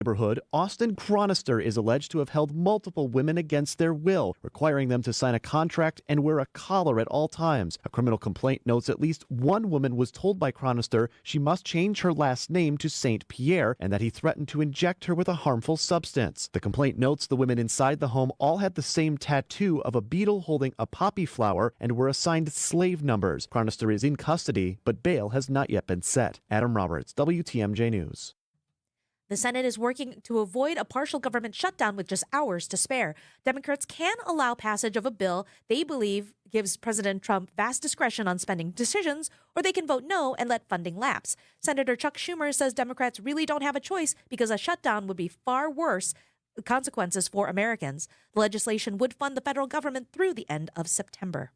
Neighborhood, Austin Chronister is alleged to have held multiple women against their will, requiring them to sign a contract and wear a collar at all times. A criminal complaint notes at least one woman was told by Chronister she must change her last name to St. Pierre and that he threatened to inject her with a harmful substance. The complaint notes the women inside the home all had the same tattoo of a beetle holding a poppy flower and were assigned slave numbers. Chronister is in custody, but bail has not yet been set. Adam Roberts, WTMJ News. The Senate is working to avoid a partial government shutdown with just hours to spare. Democrats can allow passage of a bill they believe gives President Trump vast discretion on spending decisions, or they can vote no and let funding lapse. Senator Chuck Schumer says Democrats really don't have a choice because a shutdown would be far worse consequences for Americans. The legislation would fund the federal government through the end of September.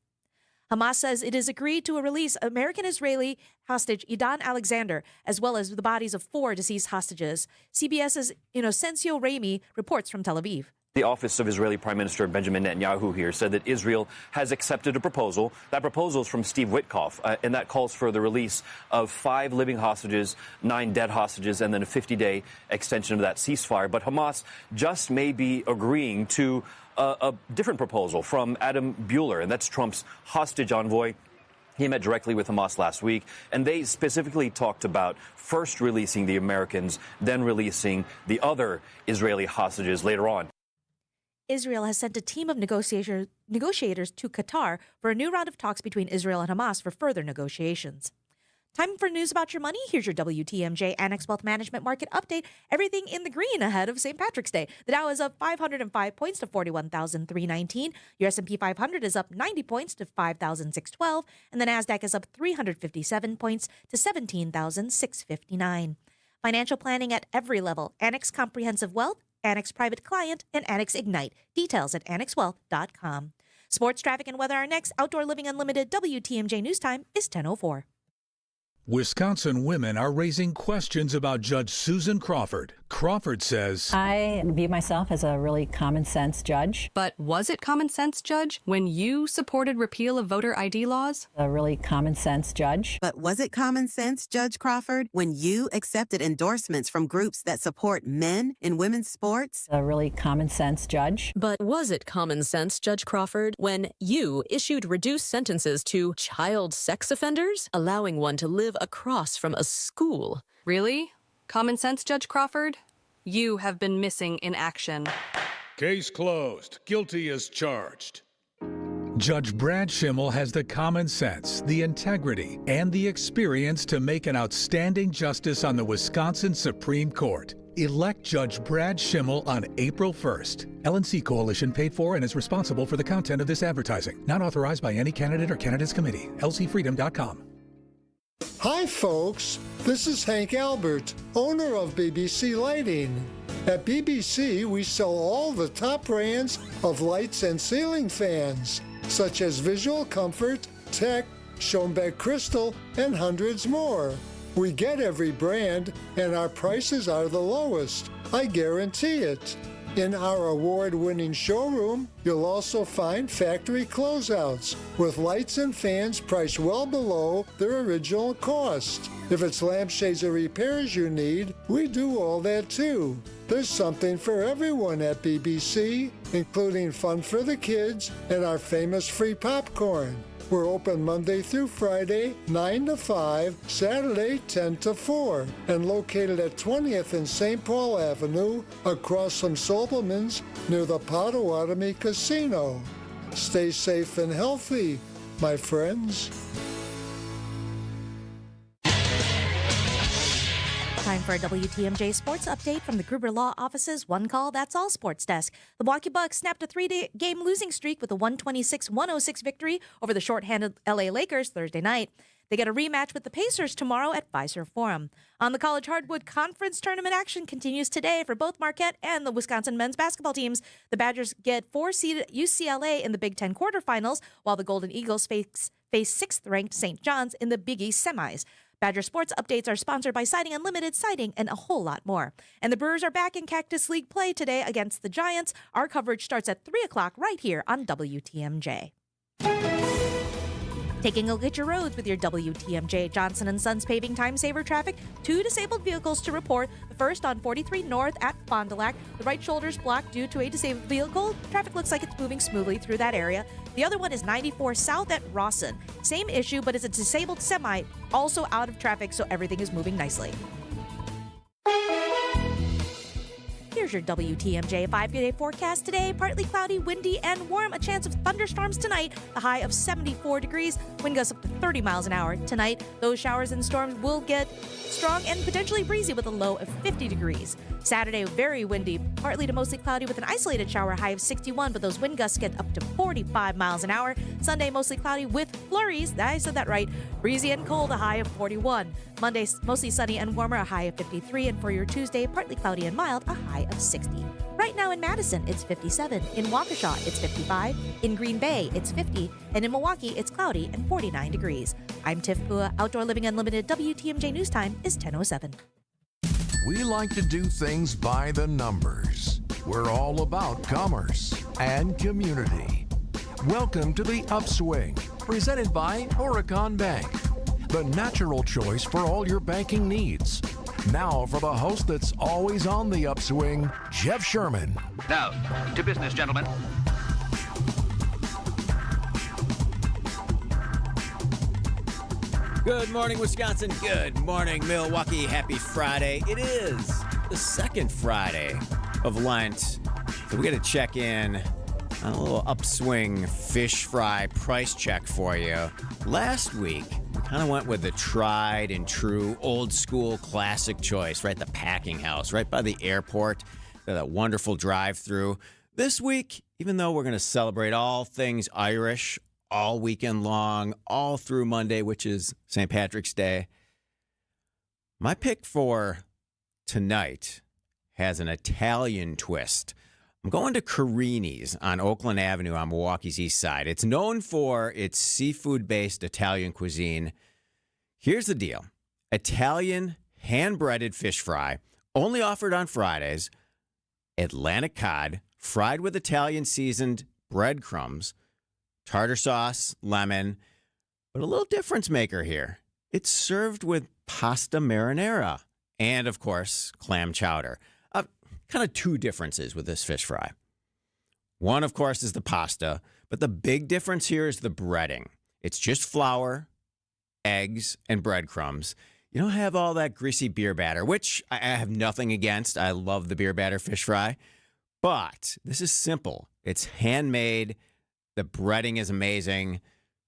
Hamas says it has agreed to release American-Israeli hostage Idan Alexander, as well as the bodies of 4 deceased hostages. CBS's Inocencio Rami reports from Tel Aviv. The office of Israeli Prime Minister Benjamin Netanyahu here said that Israel has accepted a proposal. That proposal is from Steve Witkoff, and that calls for the release of 5 living hostages, 9 dead hostages, and then a 50-day extension of that ceasefire. But Hamas just may be agreeing to a different proposal from Adam Buehler, and that's Trump's hostage envoy. He met directly with Hamas last week, and they specifically talked about first releasing the Americans, then releasing the other Israeli hostages later on. Israel has sent a team of negotiators to Qatar for a new round of talks between Israel and Hamas for further negotiations. Time for news about your money. Here's your WTMJ Annex Wealth Management Market Update. Everything in the green ahead of St. Patrick's Day. The Dow is up 505 points to 41,319. Your S&P 500 is up 90 points to 5,612. And the NASDAQ is up 357 points to 17,659. Financial planning at every level. Annex Comprehensive Wealth, Annex Private Client, and Annex Ignite. Details at annexwealth.com. Sports, traffic, and weather are next. Outdoor Living Unlimited WTMJ News Time is 10:04. Wisconsin women are raising questions about Judge Susan Crawford. Crawford says, I view myself as a really common sense judge. But was it common sense, Judge, when you supported repeal of voter ID laws? A really common sense judge. But was it common sense, Judge Crawford, when you accepted endorsements from groups that support men in women's sports? A really common sense judge. But was it common sense, Judge Crawford, when you issued reduced sentences to child sex offenders, allowing one to live across from a school? Really? Common sense, Judge Crawford? You have been missing in action. Case closed. Guilty as charged. Judge Brad Schimmel has the common sense, the integrity, and the experience to make an outstanding justice on the Wisconsin Supreme Court. Elect Judge Brad Schimmel on April 1st. LNC Coalition paid for and is responsible for the content of this advertising. Not authorized by any candidate or candidates committee. lcfreedom.com. Hi folks, this is Hank Albert, owner of BBC Lighting. At BBC, we sell all the top brands of lights and ceiling fans, such as Visual Comfort, Tech, Schoenbeck Crystal, and hundreds more. We get every brand, and our prices are the lowest. I guarantee it. In our award-winning showroom, you'll also find factory closeouts with lights and fans priced well below their original cost. If it's lampshades or repairs you need, we do all that too. There's something for everyone at BBC, including fun for the kids and our famous free popcorn. We're open Monday through Friday, 9 to 5, Saturday, 10 to 4, and located at 20th and St. Paul Avenue, across from Sobelman's, near the Potawatomi Casino. Stay safe and healthy, my friends. Time for a WTMJ Sports Update from the Gruber Law Office's One Call, That's All Sports Desk. The Milwaukee Bucks snapped a 3-game losing streak with a 126-106 victory over the shorthanded LA Lakers Thursday night. They get a rematch with the Pacers tomorrow at Fiserv Forum. On the College Hardwood Conference tournament action continues today for both Marquette and the Wisconsin men's basketball teams. The Badgers get 4-seeded UCLA in the Big Ten quarterfinals, while the Golden Eagles face 6th-ranked St. John's in the Big East semis. Badger Sports Updates are sponsored by Siding Unlimited Siding and a whole lot more. And the Brewers are back in Cactus League play today against the Giants. Our coverage starts at 3 o'clock right here on WTMJ. Taking a look at your roads with your WTMJ Johnson & Sons Paving Time Saver traffic. 2 disabled vehicles to report. The first on 43 North at Fond du Lac. The right shoulder's blocked due to a disabled vehicle. Traffic looks like it's moving smoothly through that area. The other one is 94 South at Rawson. Same issue, but it's a disabled semi, also out of traffic, so everything is moving nicely. Here's your WTMJ 5-day forecast today. Partly cloudy, windy, and warm. A chance of thunderstorms tonight. The high of 74 degrees. Wind gusts up to 30 miles an hour. Tonight, those showers and storms will get strong and potentially breezy with a low of 50 degrees. Saturday, very windy. Partly to mostly cloudy with an isolated shower, high of 61, but those wind gusts get up to 45 miles an hour. Sunday, mostly cloudy with flurries. I said that right. Breezy and cold, a high of 41. Monday, mostly sunny and warmer, a high of 53. And for your Tuesday, partly cloudy and mild, a high of 60. Right now in Madison, it's 57. In Waukesha, it's 55. In Green Bay, it's 50. And in Milwaukee, it's cloudy and 49 degrees. I'm Tiff Pua. Outdoor Living Unlimited WTMJ News Time is 10:07. We like to do things by the numbers. We're all about commerce and community. Welcome to the Upswing, presented by Oricon Bank, the natural choice for all your banking needs. Now for the host that's always on the upswing, Jeff Sherman. Now, to business, gentlemen. Good morning, Wisconsin. Good morning, Milwaukee. Happy Friday. It is the second Friday of Lent. So we got to check in on a little Upswing fish fry price check for you. Last week, we kind of went with the tried and true old school classic choice, right? The Packing House, right by the airport. That wonderful drive-through. This week, even though we're going to celebrate all things Irish all weekend long, all through Monday, which is St. Patrick's Day, my pick for tonight has an Italian twist. I'm going to Carini's on Oakland Avenue on Milwaukee's east side. It's known for its seafood-based Italian cuisine. Here's the deal. Italian hand-breaded fish fry, only offered on Fridays. Atlantic cod, fried with Italian seasoned breadcrumbs, tartar sauce, lemon, but a little difference maker here. It's served with pasta marinara and, of course, clam chowder. Kind of two differences with this fish fry. One, of course, is the pasta, but the big difference here is the breading. It's just flour, eggs, and breadcrumbs. You don't have all that greasy beer batter, which I have nothing against. I love the beer batter fish fry. But this is simple. It's handmade. The breading is amazing.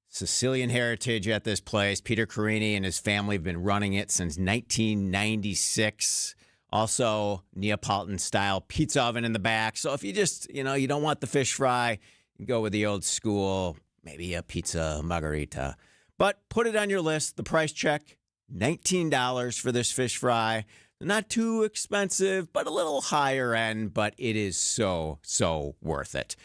Sicilian heritage at this place. Peter Carini and his family have been running it since 1996. Also, Neapolitan-style pizza oven in the back. So if you just, you don't want the fish fry, you can go with the old school, maybe a pizza margarita. But put it on your list. The price check, $19 for this fish fry. Not too expensive, but a little higher end, but it is so, so worth it.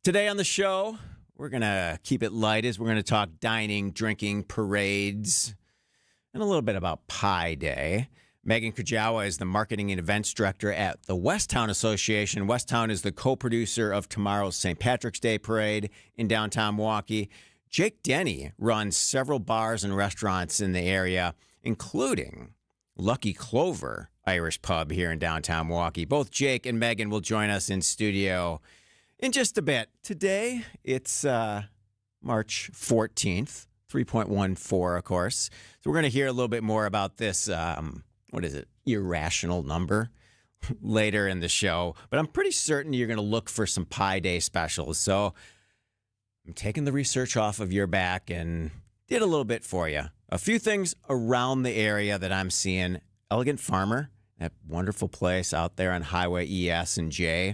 Today on the show, we're going to keep it light as we're going to talk dining, drinking, parades, and a little bit about Pie Day. Megan Kujawa is the marketing and events director at the Westtown Association. Westtown is the co-producer of tomorrow's St. Patrick's Day Parade in downtown Milwaukee. Jake Denny runs several bars and restaurants in the area, including Lucky Clover Irish Pub here in downtown Milwaukee. Both Jake and Megan will join us in studio in just a bit. Today, it's March 14th, 3.14, of course. So we're going to hear a little bit more about this irrational number later in the show. But I'm pretty certain you're going to look for some Pie Day specials. So I'm taking the research off of your back and did a little bit for you. A few things around the area that I'm seeing. Elegant Farmer, that wonderful place out there on Highway ES and J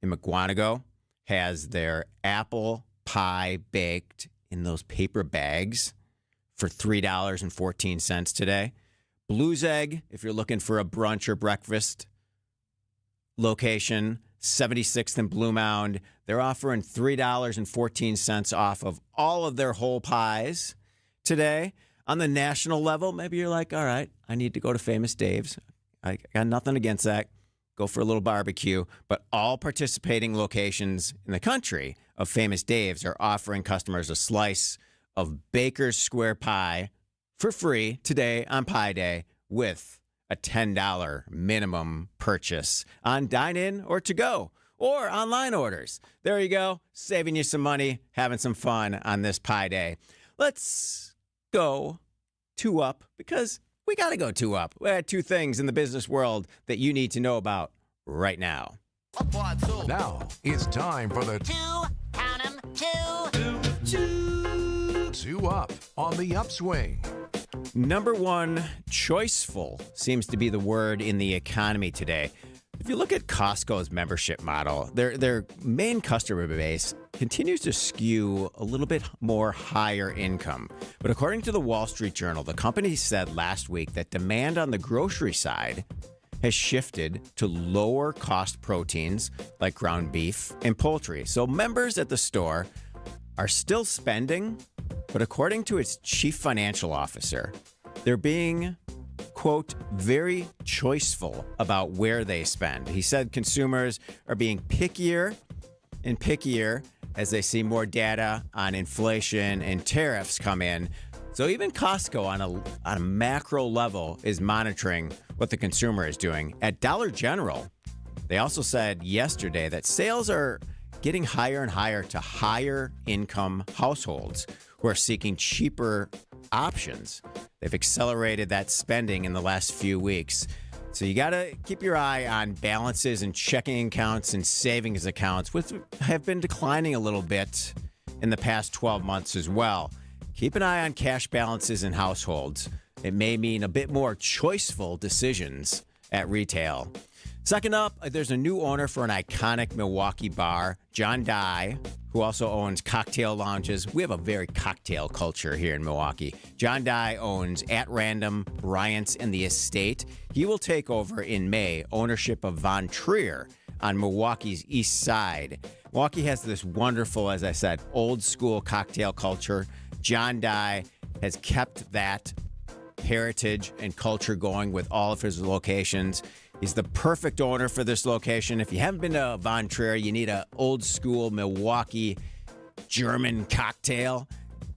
in McGuanago, has their apple pie baked in those paper bags for $3.14 today. Blues Egg, if you're looking for a brunch or breakfast location, 76th and Blue Mound, they're offering $3.14 off of all of their whole pies today. On the national level, maybe you're like, all right, I need to go to Famous Dave's. I got nothing against that. Go for a little barbecue. But all participating locations in the country of Famous Dave's are offering customers a slice of Baker's Square Pie for free today on Pie Day with a $10 minimum purchase on dine-in or to-go or online orders. There you go, saving you some money, having some fun on this Pie Day. Let's go 2-up because we got to go 2-up. We had 2 things in the business world that you need to know about right now. Now it's time for the 2 Up on the Upswing. Number 1, choiceful seems to be the word in the economy today. If you look at Costco's membership model, their main customer base continues to skew a little bit more higher income. But according to the Wall Street Journal, the company said last week that demand on the grocery side has shifted to lower cost proteins like ground beef and poultry. So members at the store are still spending, but according to its chief financial officer, they're being, quote, very choiceful about where they spend. He said consumers are being pickier and pickier as they see more data on inflation and tariffs come in. So even Costco on a macro level is monitoring what the consumer is doing. At Dollar General, they also said yesterday that sales are getting higher and higher to higher income households who are seeking cheaper options. They've accelerated that spending in the last few weeks. So you got to keep your eye on balances and checking accounts and savings accounts, which have been declining a little bit in the past 12 months as well. Keep an eye on cash balances in households. It may mean a bit more choiceful decisions at retail. Second up, there's a new owner for an iconic Milwaukee bar, John Dye, who also owns cocktail lounges. We have a very cocktail culture here in Milwaukee. John Dye owns At Random, Bryant's, and The Estate. He will take over in May ownership of Von Trier on Milwaukee's east side. Milwaukee has this wonderful, as I said, old school cocktail culture. John Dye has kept that heritage and culture going with all of his locations. He's the perfect owner for this location. If you haven't been to Von Trier, you need an old school Milwaukee German cocktail.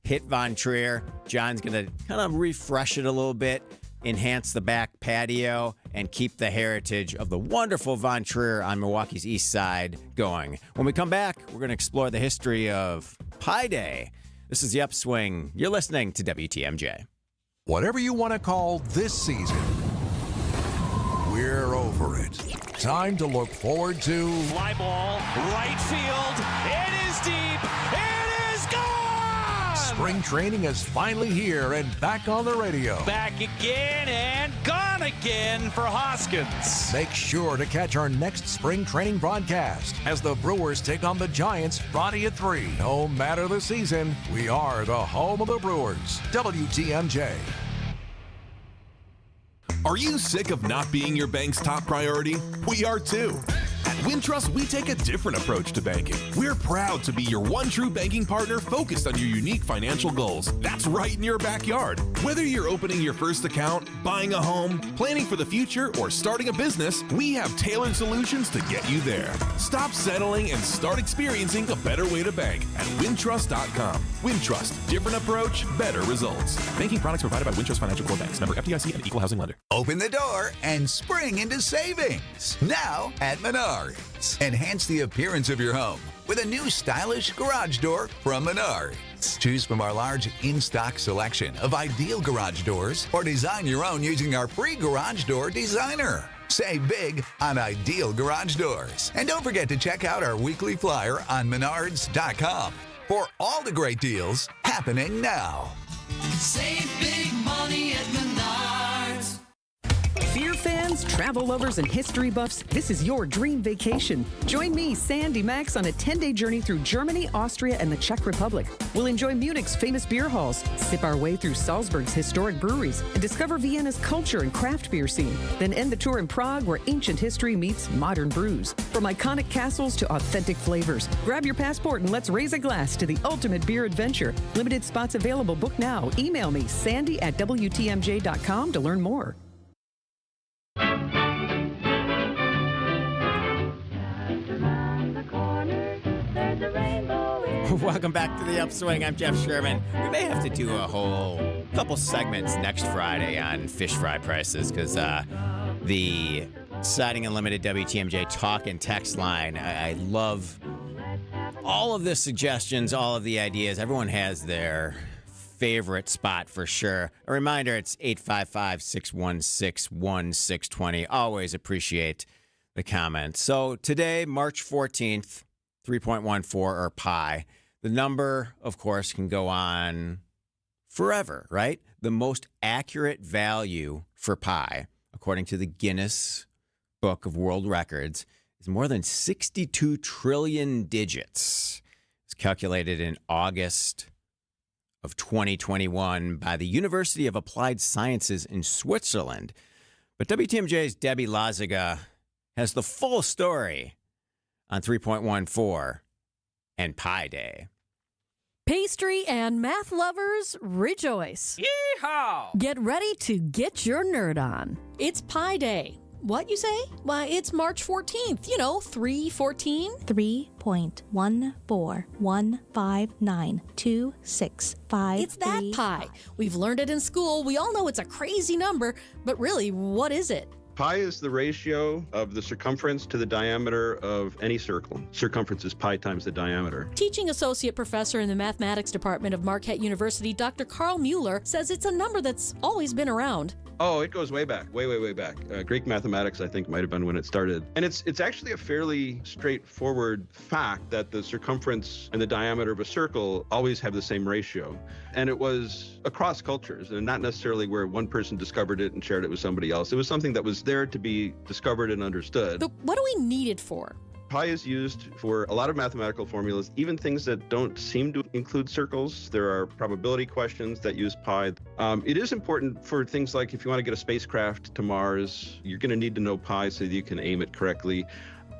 Hit Von Trier. John's going to kind of refresh it a little bit, enhance the back patio, and keep the heritage of the wonderful Von Trier on Milwaukee's east side going. When we come back, we're going to explore the history of Pie Day. This is The Upswing. You're listening to WTMJ. Whatever you want to call this season, we're over it. Time to look forward to fly ball, right field. It is deep. It is gone. Spring training is finally here and back on the radio. Back again and gone again for Hoskins. Make sure to catch our next spring training broadcast as the Brewers take on the Giants Friday at 3. No matter the season, we are the home of the Brewers. WTMJ. Are you sick of not being your bank's top priority? We are too. At Wintrust, we take a different approach to banking. We're proud to be your one true banking partner focused on your unique financial goals. That's right in your backyard. Whether you're opening your first account, buying a home, planning for the future, or starting a business, we have tailored solutions to get you there. Stop settling and start experiencing a better way to bank at Wintrust.com. Wintrust, different approach, better results. Banking products provided by Wintrust Financial Corp Banks, member FDIC and equal housing lender. Open the door and spring into savings. Now at Menards. Enhance the appearance of your home with a new stylish garage door from Menards. Choose from our large in-stock selection of ideal garage doors or design your own using our free garage door designer. Save big on ideal garage doors. And don't forget to check out our weekly flyer on Menards.com for all the great deals happening now. Save big money at Menards. Beer fans, travel lovers, and history buffs, this is your dream vacation. Join me, Sandy Max, on a 10-day journey through Germany, Austria, and the Czech Republic. We'll enjoy Munich's famous beer halls, sip our way through Salzburg's historic breweries, and discover Vienna's culture and craft beer scene. Then end the tour in Prague, where ancient history meets modern brews. From iconic castles to authentic flavors. Grab your passport and let's raise a glass to the ultimate beer adventure. Limited spots available. Book now. Email me, sandy@WTMJ.com to learn more. Welcome back to the Upswing. I'm Jeff Sherman. We may have to do a whole couple segments next Friday on fish fry prices because the Siding Unlimited WTMJ talk and text line, I love all of the suggestions, all of the ideas. Everyone has their favorite spot for sure. A reminder, it's 855-616-1620. Always appreciate the comments. So today, March 14th, 3.14 or pi. The number, of course, can go on forever, right? The most accurate value for pi, according to the Guinness Book of World Records, is more than 62 trillion digits. It's calculated in August of 2021 by the University of Applied Sciences in Switzerland. But WTMJ's Debbie Lazaga has the full story on 3.14 and Pi Day. Pastry and math lovers, rejoice. Yeehaw! Get ready to get your nerd on. It's Pi Day. What, you say? Why, it's March 14th. 314? 3.141592653. It's that pi. We've learned it in school. We all know it's a crazy number, but really, what is it? Pi is the ratio of the circumference to the diameter of any circle. Circumference is pi times the diameter. Teaching associate professor in the mathematics department of Marquette University, Dr. Carl Mueller, says it's a number that's always been around. Oh, it goes way back, way back. Greek mathematics, I think, might have been when it started. And it's actually a fairly straightforward fact that the circumference and the diameter of a circle always have the same ratio. And it was across cultures, and not necessarily where one person discovered it and shared it with somebody else. It was something that was there to be discovered and understood. But what do we need it for? Pi is used for a lot of mathematical formulas, even things that don't seem to include circles. There are probability questions that use pi. It is important for things like if you want to get a spacecraft to Mars, you're going to need to know pi so that you can aim it correctly.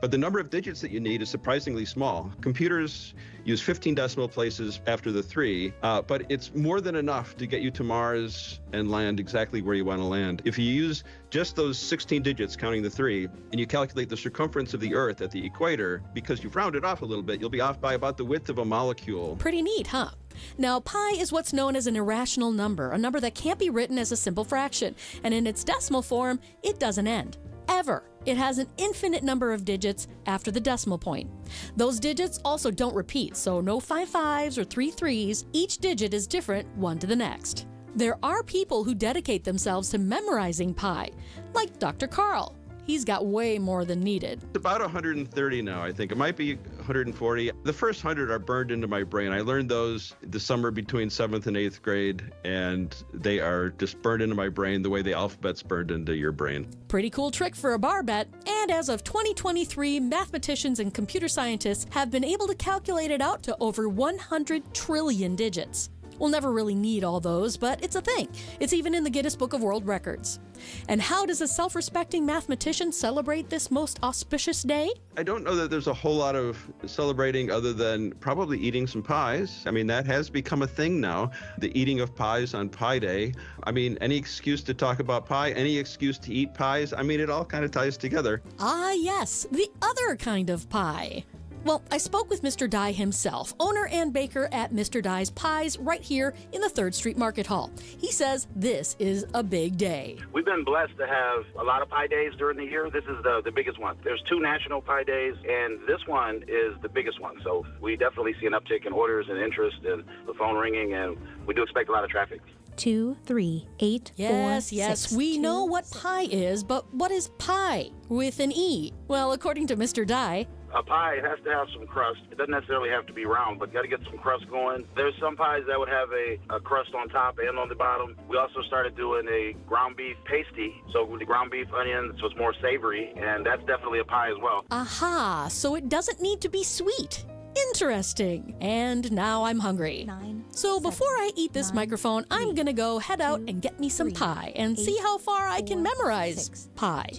But the number of digits that you need is surprisingly small. Computers use 15 decimal places after the 3, but it's more than enough to get you to Mars and land exactly where you want to land. If you use just those 16 digits, counting the 3, and you calculate the circumference of the Earth at the equator, because you've rounded off a little bit, you'll be off by about the width of a molecule. Pretty neat, huh? Now, pi is what's known as an irrational number, a number that can't be written as a simple fraction, and in its decimal form, it doesn't end. Ever. It has an infinite number of digits after the decimal point. Those digits also don't repeat, so no 5 5s or 3 3s. Each digit is different one to the next. There are people who dedicate themselves to memorizing pi, like Dr. Carl. He's got way more than needed. It's about 130 now, I think. It might be 140. The first 100 are burned into my brain. I learned those the summer between 7th and 8th grade, and they are just burned into my brain the way the alphabet's burned into your brain. Pretty cool trick for a bar bet. And as of 2023, mathematicians and computer scientists have been able to calculate it out to over 100 trillion digits. We'll never really need all those, but it's a thing. It's even in the Guinness Book of World Records. And how does a self-respecting mathematician celebrate this most auspicious day? I don't know that there's a whole lot of celebrating other than probably eating some pies. I mean, that has become a thing now, the eating of pies on Pi Day. I mean, any excuse to talk about pie, any excuse to eat pies, I mean, it all kind of ties together. Ah, yes, the other kind of pie. Well, I spoke with Mr. Dye himself, owner and baker at Mr. Dye's Pies right here in the 3rd Street Market Hall. He says this is a big day. We've been blessed to have a lot of pie days during the year. This is the biggest one. There's 2 national pie days, and this one is the biggest one. So we definitely see an uptick in orders and interest and the phone ringing, and we do expect a lot of traffic. 2 3 8 Yes, 4 yes, 6, we 2, know what pie is, but what is pie with an E? Well, according to Mr. Dye, a pie has to have some crust. It doesn't necessarily have to be round, but you got to get some crust going. There's some pies that would have a crust on top and on the bottom. We also started doing a ground beef pasty, so with the ground beef onions, so it's more savory, and that's definitely a pie as well. Aha, so it doesn't need to be sweet. Interesting. And now I'm hungry. So before I eat this microphone, I'm going to head out and get me some pie and see how far I can memorize pie.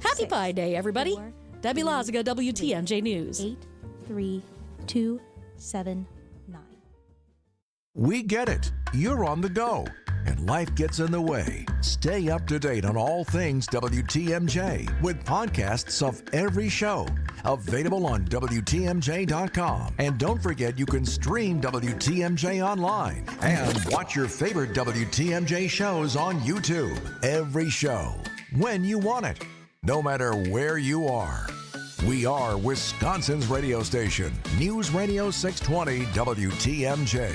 Happy Pie Day, everybody. Debbie Lazaga, WTMJ News. 8 3 2 7 9. We get it. You're on the go, and life gets in the way. Stay up to date on all things WTMJ with podcasts of every show. Available on WTMJ.com. And don't forget you can stream WTMJ online and watch your favorite WTMJ shows on YouTube. Every show, when you want it, no matter where you are. We are Wisconsin's radio station, News Radio 620 WTMJ.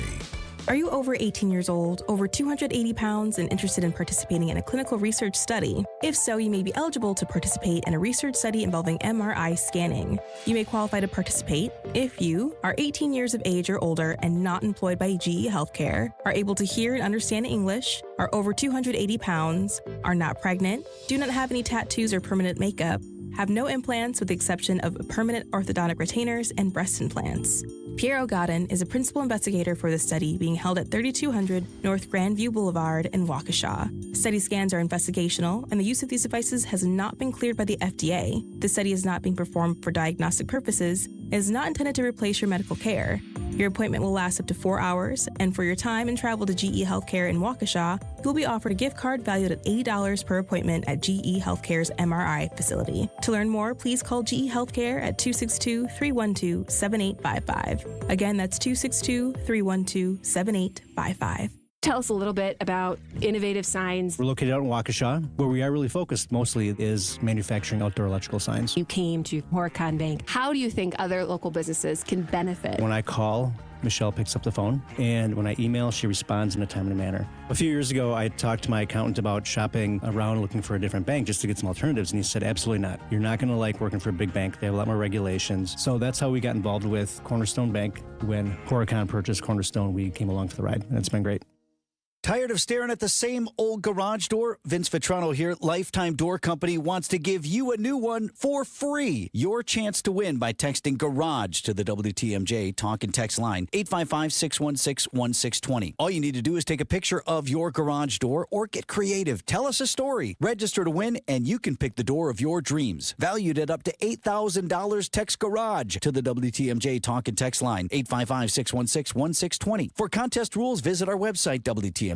Are you over 18 years old, over 280 pounds, and interested in participating in a clinical research study? If so, you may be eligible to participate in a research study involving MRI scanning. You may qualify to participate if you are 18 years of age or older and not employed by GE Healthcare, are able to hear and understand English, are over 280 pounds, are not pregnant, do not have any tattoos or permanent makeup, have no implants with the exception of permanent orthodontic retainers and breast implants. Pierre O'Godden is a principal investigator for the study being held at 3200 North Grandview Boulevard in Waukesha. Study scans are investigational, and the use of these devices has not been cleared by the FDA. The study is not being performed for diagnostic purposes and is not intended to replace your medical care. Your appointment will last up to 4 hours, and for your time and travel to GE Healthcare in Waukesha, you will be offered a gift card valued at $80 per appointment at GE Healthcare's MRI facility. To learn more, please call GE Healthcare at 262-312-7855. Again, that's 262-312-7855. Tell us a little bit about Innovative Signs. We're located out in Waukesha. Where we are really focused mostly is manufacturing outdoor electrical signs. You came to Horicon Bank. How do you think other local businesses can benefit? When I call, Michelle picks up the phone, and when I email, she responds in a timely manner. A few years ago, I talked to my accountant about shopping around looking for a different bank just to get some alternatives, and he said, absolutely not. You're not going to like working for a big bank. They have a lot more regulations. So that's how we got involved with Cornerstone Bank. When Horicon purchased Cornerstone, we came along for the ride, and it's been great. Tired of staring at the same old garage door? Vince Vitrano here, Lifetime Door Company, wants to give you a new one for free. Your chance to win by texting GARAGE to the WTMJ talk and text line, 855-616-1620. All you need to do is take a picture of your garage door or get creative. Tell us a story. Register to win, and you can pick the door of your dreams. Valued at up to $8,000, text GARAGE to the WTMJ talk and text line, 855-616-1620. For contest rules, visit our website, WTMJ.com.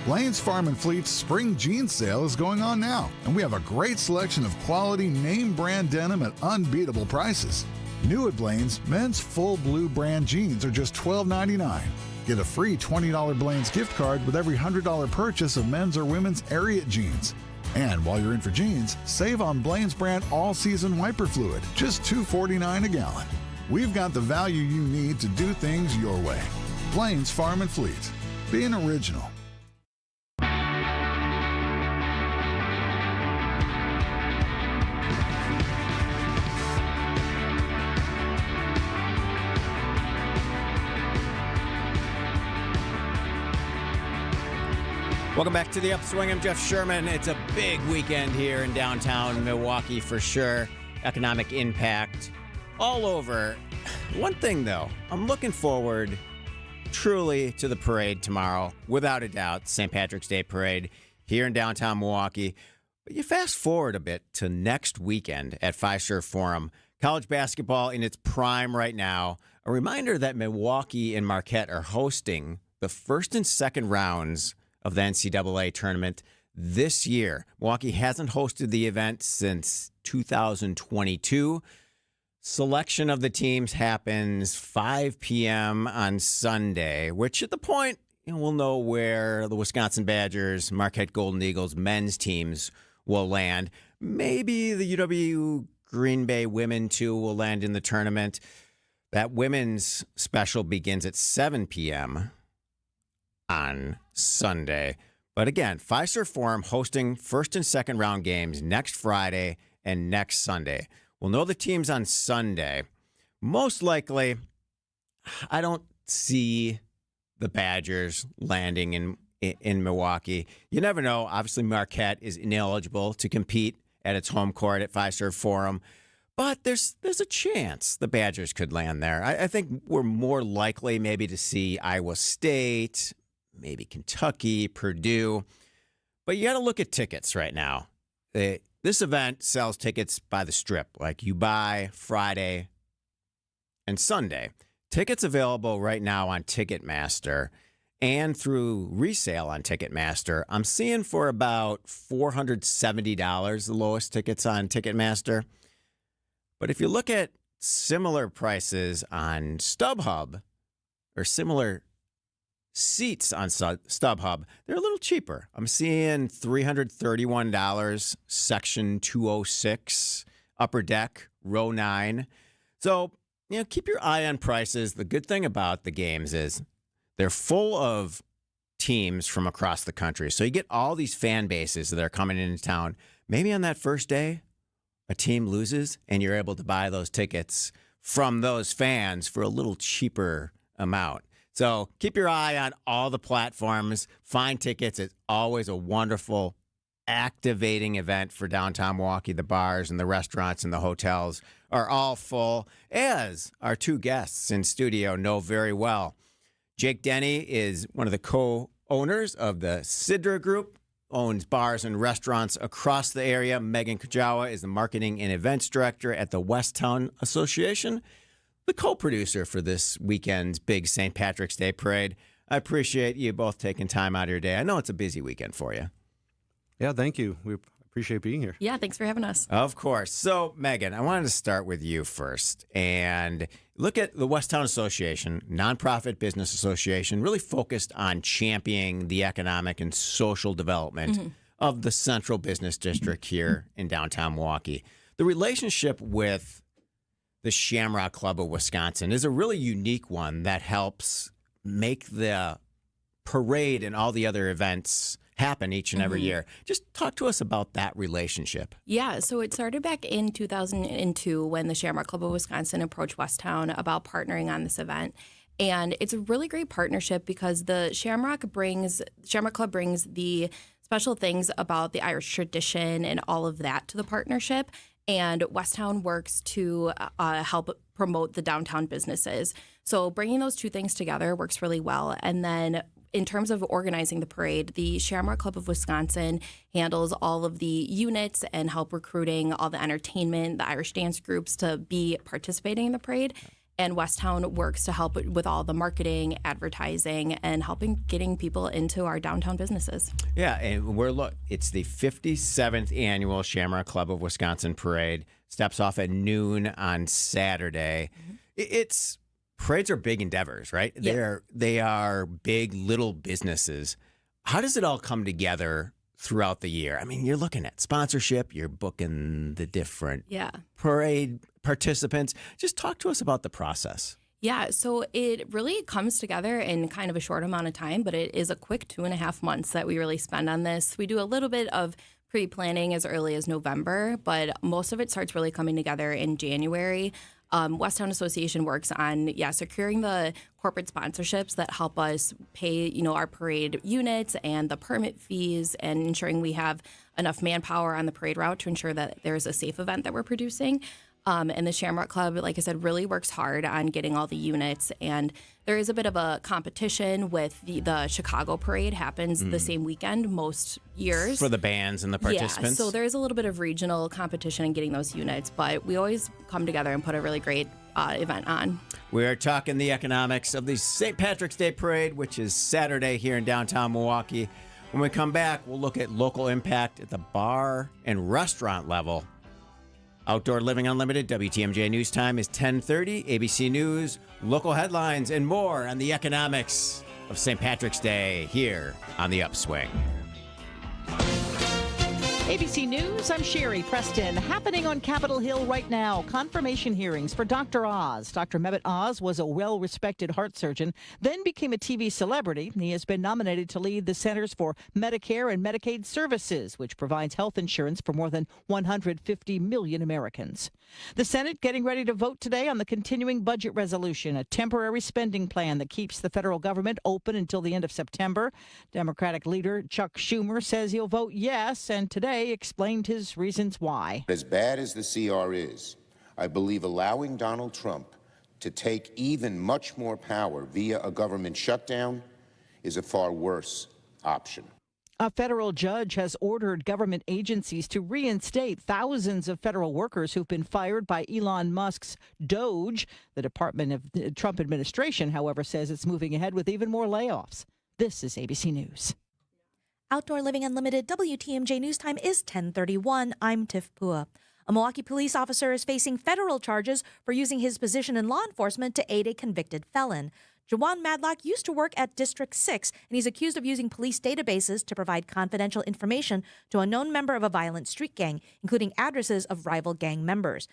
Blaine's Farm and Fleet's spring jeans sale is going on now, and we have a great selection of quality name brand denim at unbeatable prices. New at Blaine's, men's full blue brand jeans are just $12.99. Get a free $20 Blaine's gift card with every $100 purchase of men's or women's Ariat jeans. And while you're in for jeans, save on Blaine's brand all-season wiper fluid, just $2.49 a gallon. We've got the value you need to do things your way. Blaine's Farm and Fleet. Being original. Welcome back to the Upswing. I'm Jeff Sherman. It's a big weekend here in downtown Milwaukee for sure. Economic impact all over. One thing, though, I'm looking forward truly to the parade tomorrow, without a doubt, St. Patrick's Day parade here in downtown Milwaukee. But you fast forward a bit to next weekend at Fiserv Forum. College basketball in its prime right now. A reminder that Milwaukee and Marquette are hosting the first and second rounds of the NCAA tournament this year. Milwaukee hasn't hosted the event since 2022. Selection of the teams happens 5 p.m. on Sunday, which at the point, we'll know where the Wisconsin Badgers, Marquette Golden Eagles men's teams will land. Maybe the UW Green Bay women, too, will land in the tournament. That women's special begins at 7 p.m. on Sunday. But again, Fiserv Forum hosting first and second round games next Friday and next Sunday. We'll know the teams on Sunday. Most likely, I don't see the Badgers landing in Milwaukee. You never know. Obviously, Marquette is ineligible to compete at its home court at Fiserv Forum. But there's a chance the Badgers could land there. I think we're more likely maybe to see Iowa State, maybe Kentucky, Purdue. But you got to look at tickets right now. This event sells tickets by the strip. Like you buy Friday and Sunday. Tickets available right now on Ticketmaster and through resale on Ticketmaster. I'm seeing for about $470, the lowest tickets on Ticketmaster. But if you look at similar prices on StubHub or similar seats on StubHub, they're a little cheaper. I'm seeing $331, section 206, upper deck, row 9. So, keep your eye on prices. The good thing about the games is they're full of teams from across the country. So you get all these fan bases that are coming into town. Maybe on that first day, a team loses and you're able to buy those tickets from those fans for a little cheaper amount. So keep your eye on all the platforms. Find tickets. It's always a wonderful, activating event for downtown Milwaukee. The bars and the restaurants and the hotels are all full, as our two guests in studio know very well. Jake Denny is one of the co-owners of the Sidra Group, owns bars and restaurants across the area. Megan Kajawa is the marketing and events director at the Westtown Association, the co-producer for this weekend's big St. Patrick's Day parade. I appreciate you both taking time out of your day. I know it's a busy weekend for you. Yeah, thank you. We appreciate being here. Yeah, thanks for having us. Of course. So, Megan, I wanted to start with you first and look at the Westtown Association, nonprofit business association, really focused on championing the economic and social development of the central business district here in downtown Milwaukee. The relationship with the Shamrock Club of Wisconsin is a really unique one that helps make the parade and all the other events happen each and every year. Just talk to us about that relationship. Yeah, so it started back in 2002 when the Shamrock Club of Wisconsin approached Westtown about partnering on this event. And it's a really great partnership because the Shamrock Club brings the special things about the Irish tradition and all of that to the partnership. And Westtown works to help promote the downtown businesses. So bringing those two things together works really well. And then in terms of organizing the parade, the Shamrock Club of Wisconsin handles all of the units and help recruiting all the entertainment, the Irish dance groups to be participating in the parade. And Westtown works to help with all the marketing, advertising, and helping getting people into our downtown businesses. Yeah, and it's the 57th annual Shamrock Club of Wisconsin Parade. Steps off at noon on Saturday. Parades are big endeavors, right? Yeah. They are big little businesses. How does it all come together throughout the year? I mean, you're looking at sponsorship, you're booking the different parade participants. Just talk to us about the process. Yeah, so it really comes together in kind of a short amount of time, but it is a quick 2.5 months that we really spend on this. We do a little bit of pre-planning as early as November, but most of it starts really coming together in January. Westtown Association works on, securing the corporate sponsorships that help us pay, our parade units and the permit fees and ensuring we have enough manpower on the parade route to ensure that there's a safe event that we're producing. And the Shamrock Club, like I said, really works hard on getting all the units. And there is a bit of a competition with the Chicago parade happens the same weekend most years. For the bands and the participants? Yeah, so there is a little bit of regional competition in getting those units, but we always come together and put a really great event on. We're talking the economics of the St. Patrick's Day Parade, which is Saturday here in downtown Milwaukee. When we come back, we'll look at local impact at the bar and restaurant level. Outdoor Living Unlimited, WTMJ News Time is 10:30. ABC News, local headlines, and more on the economics of St. Patrick's Day here on the Upswing. ABC News, I'm Sherry Preston. Happening on Capitol Hill right now, confirmation hearings for Dr. Oz. Dr. Mehmet Oz was a well-respected heart surgeon, then became a TV celebrity. He has been nominated to lead the Centers for Medicare and Medicaid Services, which provides health insurance for more than 150 million Americans. The Senate getting ready to vote today on the continuing budget resolution, a temporary spending plan that keeps the federal government open until the end of September. Democratic leader Chuck Schumer says he'll vote yes, and today explained his reasons why. As bad as the CR is, I believe allowing Donald Trump to take even much more power via a government shutdown is a far worse option. A federal judge has ordered government agencies to reinstate thousands of federal workers who've been fired by Elon Musk's Doge. The Department of the Trump administration, however, says it's moving ahead with even more layoffs. This is ABC News. Outdoor Living Unlimited WTMJ News Time is 10:31. I'm Tiff Pua. A Milwaukee police officer is facing federal charges for using his position in law enforcement to aid a convicted felon. Jawan Madlock used to work at District 6, and he's accused of using police databases to provide confidential information to a known member of a violent street gang, including addresses of rival gang members.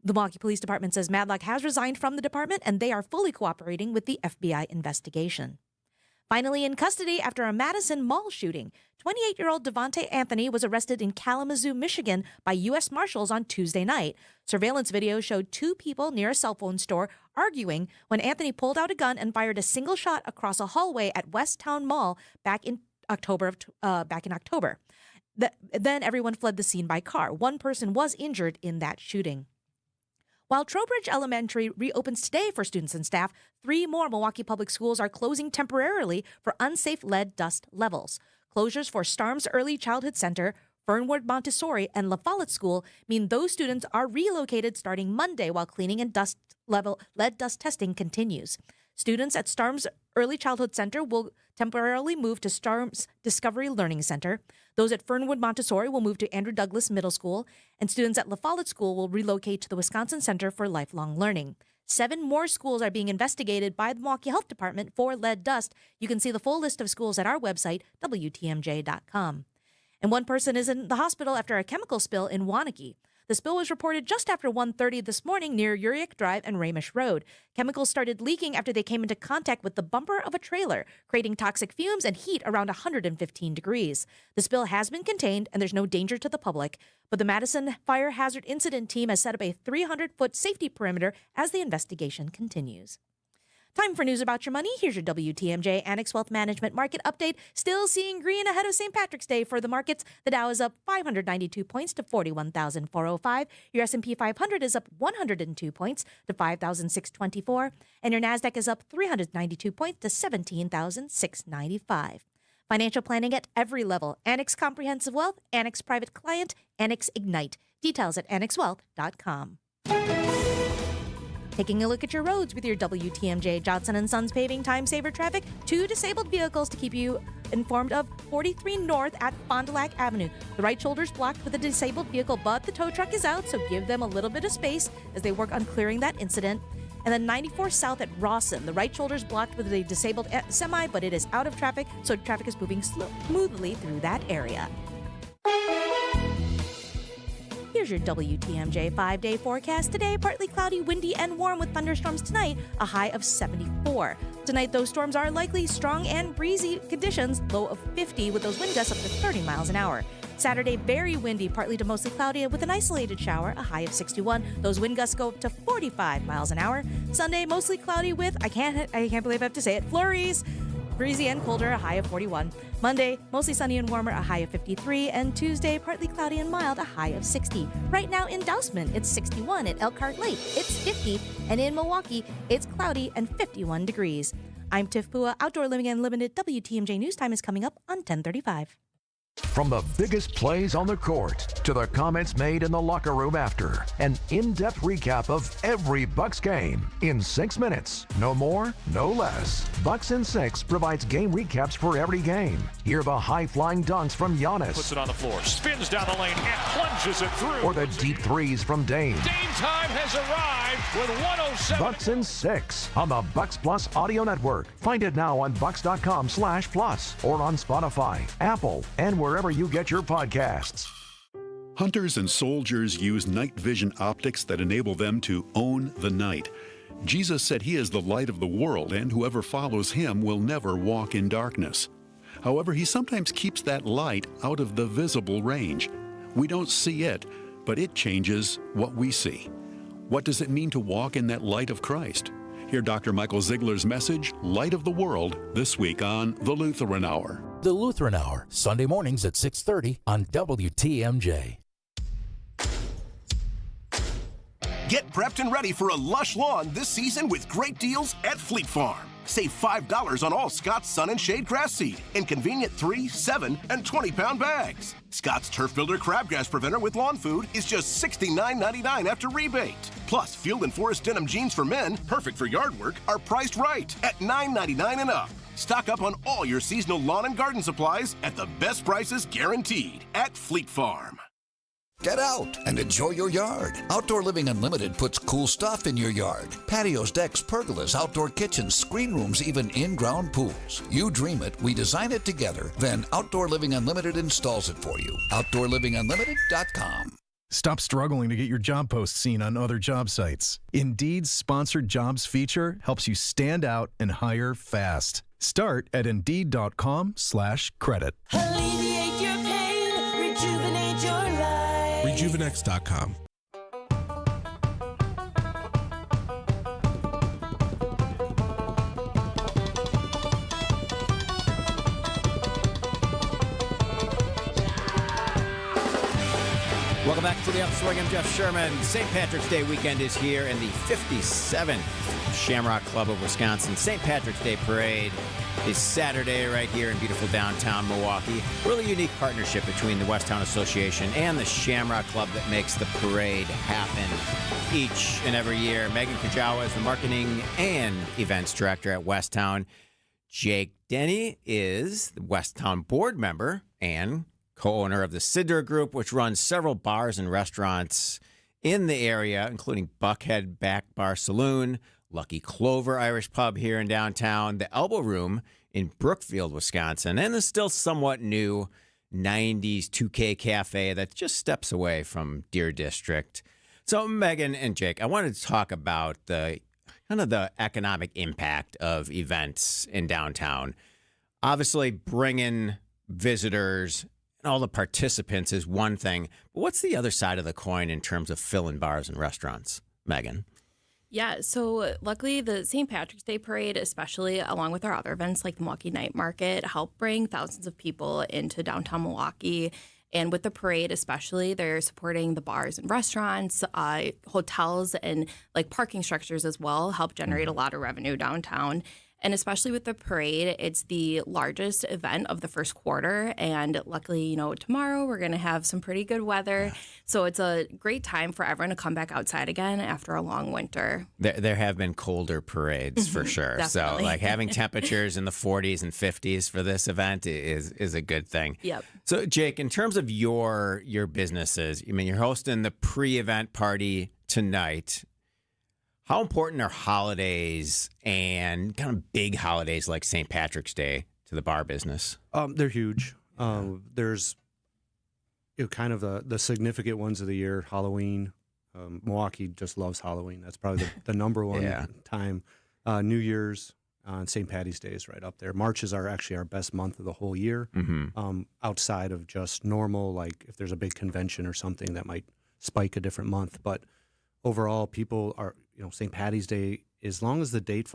The Milwaukee Police Department says Madlock has resigned from the department, and they are fully cooperating with the FBI investigation. Finally in custody after a Madison mall shooting, 28-year-old Devontae Anthony was arrested in Kalamazoo, Michigan by U.S. Marshals on Tuesday night. Surveillance video showed two people near a cell phone store arguing when Anthony pulled out a gun and fired a single shot across a hallway at West Town Mall back in October. Then everyone fled the scene by car. One person was injured in that shooting. While Trowbridge Elementary reopens today for students and staff, 3 more Milwaukee Public Schools are closing temporarily for unsafe lead dust levels. Closures for Starms Early Childhood Center, Fernwood Montessori, and La Follette School mean those students are relocated starting Monday while cleaning and lead dust testing continues. Students at Starms Early Childhood Center will temporarily move to Starms Discovery Learning Center. Those at Fernwood Montessori will move to Andrew Douglas Middle School, and students at La Follette School will relocate to the Wisconsin Center for Lifelong Learning. 7 more schools are being investigated by the Milwaukee Health Department for lead dust. You can see the full list of schools at our website, WTMJ.com. And one person is in the hospital after a chemical spill in Waunakee. The spill was reported just after 1:30 this morning near Uriak Drive and Ramish Road. Chemicals started leaking after they came into contact with the bumper of a trailer, creating toxic fumes and heat around 115 degrees. The spill has been contained and there's no danger to the public, but the Madison Fire Hazard Incident Team has set up a 300-foot safety perimeter as the investigation continues. Time for news about your money. Here's your WTMJ Annex Wealth Management Market Update. Still seeing green ahead of St. Patrick's Day for the markets. The Dow is up 592 points to 41,405. Your S&P 500 is up 102 points to 5,624. And your NASDAQ is up 392 points to 17,695. Financial planning at every level. Annex Comprehensive Wealth, Annex Private Client, Annex Ignite. Details at annexwealth.com. Taking a look at your roads with your WTMJ Johnson & Sons Paving Time Saver traffic. 2 disabled vehicles to keep you informed of. 43 North at Fond du Lac Avenue. The right shoulder's blocked with a disabled vehicle, but the tow truck is out, so give them a little bit of space as they work on clearing that incident. And then 94 South at Rawson. The right shoulder's blocked with a disabled semi, but it is out of traffic, so traffic is moving smoothly through that area. Here's your WTMJ 5-day forecast. Today, partly cloudy, windy, and warm with thunderstorms tonight, a high of 74. Tonight, those storms are likely strong and breezy conditions, low of 50 with those wind gusts up to 30 miles an hour. Saturday, very windy, partly to mostly cloudy with an isolated shower, a high of 61. Those wind gusts go up to 45 miles an hour. Sunday, mostly cloudy with, I can't believe I have to say it, flurries. Breezy and colder, a high of 41. Monday, mostly sunny and warmer, a high of 53. And Tuesday, partly cloudy and mild, a high of 60. Right now in Dousman, it's 61. At Elkhart Lake, it's 50. And in Milwaukee, it's cloudy and 51 degrees. I'm Tiff Pua. Outdoor Living Unlimited WTMJ News Time is coming up on 10:35. From the biggest plays on the court to the comments made in the locker room after, an in-depth recap of every Bucks game in 6 minutes. No more, no less. Bucks in 6 provides game recaps for every game. Hear the high-flying dunks from Giannis. Puts it on the floor, spins down the lane, and plunges it through. Or the deep threes from Dame. Dame time has arrived with 107. Bucks in 6 on the Bucks Plus Audio Network. Find it now on bucks.com/plus or on Spotify, Apple, and wherever you get your podcasts. Hunters and soldiers use night vision optics that enable them to own the night. Jesus said he is the light of the world, and whoever follows him will never walk in darkness. However, he sometimes keeps that light out of the visible range. We don't see it, but it changes what we see. What does it mean to walk in that light of Christ? Hear Dr. Michael Ziegler's message, Light of the World, this week on The Lutheran Hour. The Lutheran Hour, Sunday mornings at 6:30 on WTMJ. Get prepped and ready for a lush lawn this season with great deals at Fleet Farm. Save $5 on all Scott's Sun and Shade grass seed in convenient 3, 7, and 20-pound bags. Scott's Turf Builder Crabgrass Preventer with lawn food is just $69.99 after rebate. Plus, Field and Forest denim jeans for men, perfect for yard work, are priced right at $9.99 and up. Stock up on all your seasonal lawn and garden supplies at the best prices guaranteed at Fleet Farm. Get out and enjoy your yard. Outdoor Living Unlimited puts cool stuff in your yard. Patios, decks, pergolas, outdoor kitchens, screen rooms, even in-ground pools. You dream it, we design it together, then Outdoor Living Unlimited installs it for you. OutdoorLivingUnlimited.com. Stop struggling to get your job post seen on other job sites. Indeed's Sponsored Jobs feature helps you stand out and hire fast. Start at Indeed.com/credit. Alleviate your pain, rejuvenate your life. Rejuvenex.com. Welcome back to the Upswing. I'm Jeff Sherman. St. Patrick's Day weekend is here, and the 57th Shamrock Club of Wisconsin St. Patrick's Day Parade is Saturday right here in beautiful downtown Milwaukee. Really unique partnership between the Westtown Association and the Shamrock Club that makes the parade happen each and every year. Megan Kajawa is the marketing and events director at Westtown. Jake Denny is the Westtown board member and co-owner of the Sidra Group, which runs several bars and restaurants in the area, including Buckhead Back Bar Saloon, Lucky Clover Irish Pub here in downtown, the Elbow Room in Brookfield, Wisconsin, and the still somewhat new 90s 2K Cafe that just steps away from Deer District. So, Megan and Jake, I wanted to talk about the economic impact of events in downtown. Obviously, bringing visitors and all the participants is one thing, but what's the other side of the coin in terms of filling bars and restaurants, Megan? Yeah, so luckily the St. Patrick's Day Parade, especially along with our other events like the Milwaukee Night Market, help bring thousands of people into downtown Milwaukee. And with the parade especially, they're supporting the bars and restaurants, hotels, and like parking structures as well, help generate a lot of revenue downtown. And especially with the parade, it's the largest event of the first quarter. And luckily, tomorrow we're going to have some pretty good weather. So it's a great time for everyone to come back outside again after a long winter. There have been colder parades for sure. So like having temperatures in the 40s and 50s for this event is a good thing. Yep. So Jake, in terms of your businesses, you're hosting the pre-event party tonight. How important are holidays and kind of big holidays like St. Patrick's Day to the bar business? They're huge. There's kind of the significant ones of the year. Halloween. Milwaukee just loves Halloween. That's probably the number one time. New Year's and St. Patty's Day is right up there. March is actually our best month of the whole year. Outside of just normal, like if there's a big convention or something that might spike a different month. But overall, people are, St. Patty's Day, as long as the date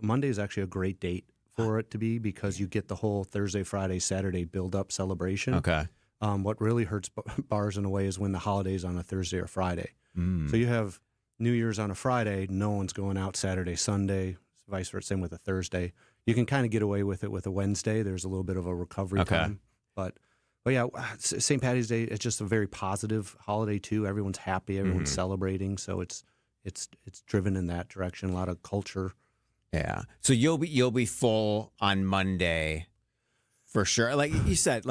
Monday is actually a great date for it to be because you get the whole Thursday, Friday, Saturday build-up celebration. Okay. What really hurts bars in a way is when the holiday's on a Thursday or Friday. So you have New Year's on a Friday, no one's going out Saturday, Sunday, vice versa, same with a Thursday. You can kind of get away with it with a Wednesday. There's a little bit of a recovery time. But yeah, St. Patty's Day, it's just a very positive holiday too. Everyone's happy, everyone's celebrating, so it's driven in that direction. A lot of culture. Yeah. So you'll be full on Monday, for sure. Like you said,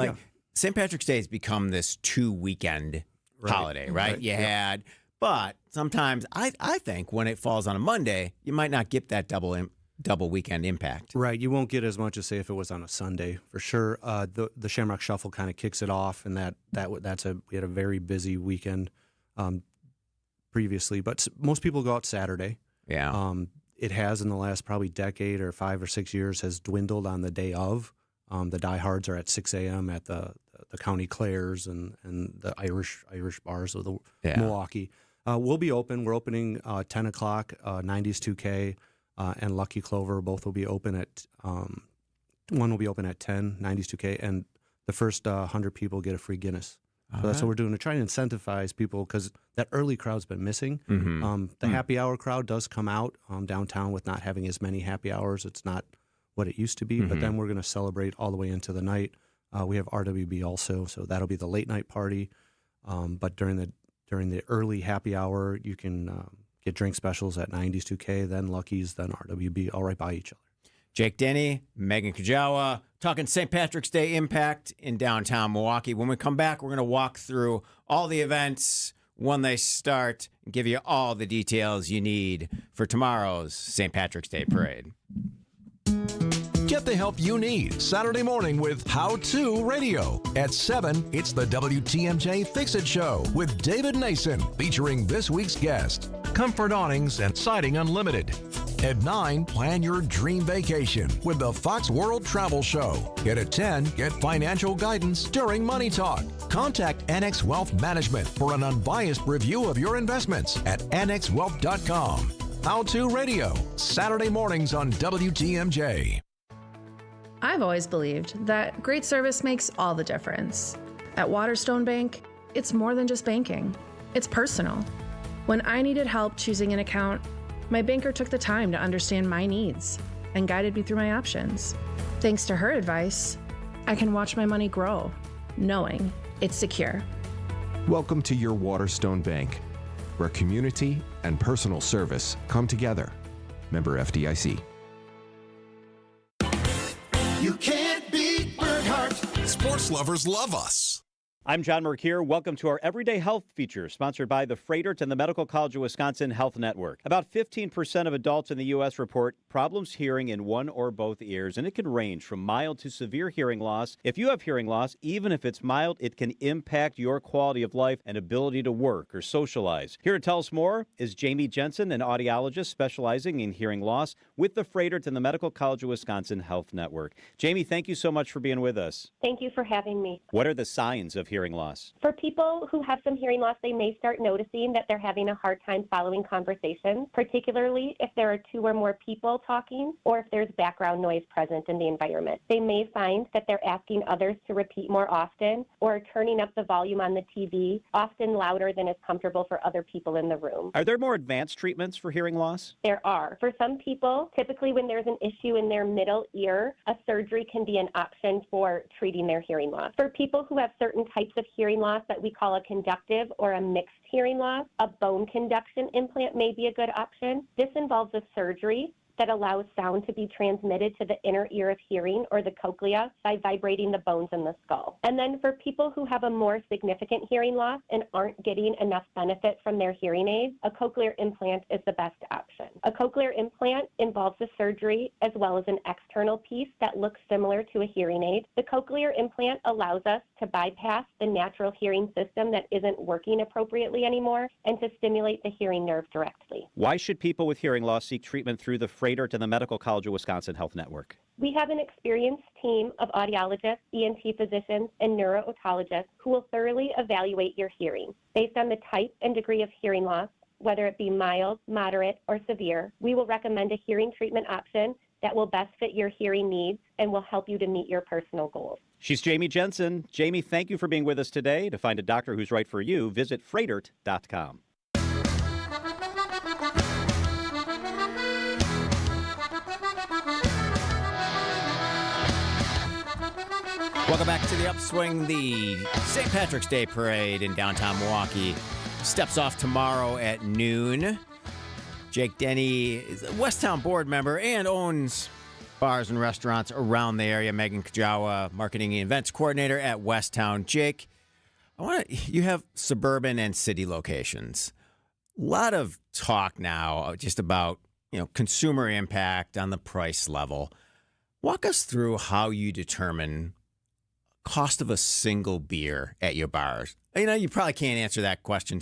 St. Patrick's Day has become this 2-weekend holiday, right? But sometimes I think when it falls on a Monday, you might not get that double weekend impact. Right. You won't get as much as say if it was on a Sunday for sure. The Shamrock Shuffle kind of kicks it off, and we had a very busy weekend. Previously, but most people go out Saturday. Yeah. It has in the last probably decade or 5 or 6 years has dwindled on the day of. The diehards are at 6 a.m. at the County Claire's and the Irish bars of the Milwaukee. We'll be open. We're opening 10 o'clock. 90s 2K and Lucky Clover both will be open at one will be open at 10. 90s 2K, and the first 100 people get a free Guinness. So that's what we're doing to try and incentivize people because that early crowd's been missing. The happy hour crowd does come out downtown with not having as many happy hours. It's not what it used to be, but then we're going to celebrate all the way into the night. We have RWB also, so that'll be the late night party. But during the early happy hour, you can get drink specials at 90s 2K, then Lucky's, then RWB, all right by each other. Jake Denny, Megan Kajawa, talking St. Patrick's Day impact in downtown Milwaukee. When we come back, we're going to walk through all the events, when they start, and give you all the details you need for tomorrow's St. Patrick's Day parade. Get the help you need Saturday morning with How To Radio. At 7, it's the WTMJ Fix-It Show with David Nason, featuring this week's guest, Comfort Awnings and Siding Unlimited. At 9, plan your dream vacation with the Fox World Travel Show. And at 10, get financial guidance during Money Talk. Contact Annex Wealth Management for an unbiased review of your investments at annexwealth.com. How To Radio, Saturday mornings on WTMJ. I've always believed that great service makes all the difference. At Waterstone Bank, it's more than just banking. It's personal. When I needed help choosing an account, my banker took the time to understand my needs and guided me through my options. Thanks to her advice, I can watch my money grow, knowing it's secure. Welcome to your Waterstone Bank, where community and personal service come together. Member FDIC. You can't beat Burkhart. Sports lovers love us. I'm John Mercure. Welcome to our Everyday Health feature, sponsored by the Freighter and the Medical College of Wisconsin Health Network. About 15% of adults in the U.S. report problems hearing in one or both ears, and it can range from mild to severe hearing loss. If you have hearing loss, even if it's mild, it can impact your quality of life and ability to work or socialize. Here to tell us more is Jamie Jensen, an audiologist specializing in hearing loss with the Freighter and the Medical College of Wisconsin Health Network. Jamie, thank you so much for being with us. Thank you for having me. What are the signs of hearing loss? For people who have some hearing loss, they may start noticing that they're having a hard time following conversations, particularly if there are 2 or more people talking or if there's background noise present in the environment. They may find that they're asking others to repeat more often or turning up the volume on the TV, often louder than is comfortable for other people in the room. Are there more advanced treatments for hearing loss? There are. For some people, typically when there's an issue in their middle ear, a surgery can be an option for treating their hearing loss. For people who have certain types of hearing loss that we call a conductive or a mixed hearing loss, a bone conduction implant may be a good option. This involves a surgery that allows sound to be transmitted to the inner ear of hearing, or the cochlea, by vibrating the bones in the skull. And then for people who have a more significant hearing loss and aren't getting enough benefit from their hearing aids, a cochlear implant is the best option. A cochlear implant involves a surgery as well as an external piece that looks similar to a hearing aid. The cochlear implant allows us to bypass the natural hearing system that isn't working appropriately anymore and to stimulate the hearing nerve directly. Why should people with hearing loss seek treatment through the Freighter to the Medical College of Wisconsin Health Network? We have an experienced team of audiologists, ENT physicians, and neuro-otologists who will thoroughly evaluate your hearing. Based on the type and degree of hearing loss, whether it be mild, moderate, or severe, we will recommend a hearing treatment option that will best fit your hearing needs and will help you to meet your personal goals. She's Jamie Jensen. Jamie, thank you for being with us today. To find a doctor who's right for you, visit freightert.com. Welcome back to the Upswing. The St. Patrick's Day Parade in downtown Milwaukee steps off tomorrow at noon. Jake Denny is a Westtown board member and owns bars and restaurants around the area. Megan Kajawa, marketing and events coordinator at Westtown. Jake, you have suburban and city locations. A lot of talk now just about, consumer impact on the price level. Walk us through how you determine cost of a single beer at your bars. You probably can't answer that question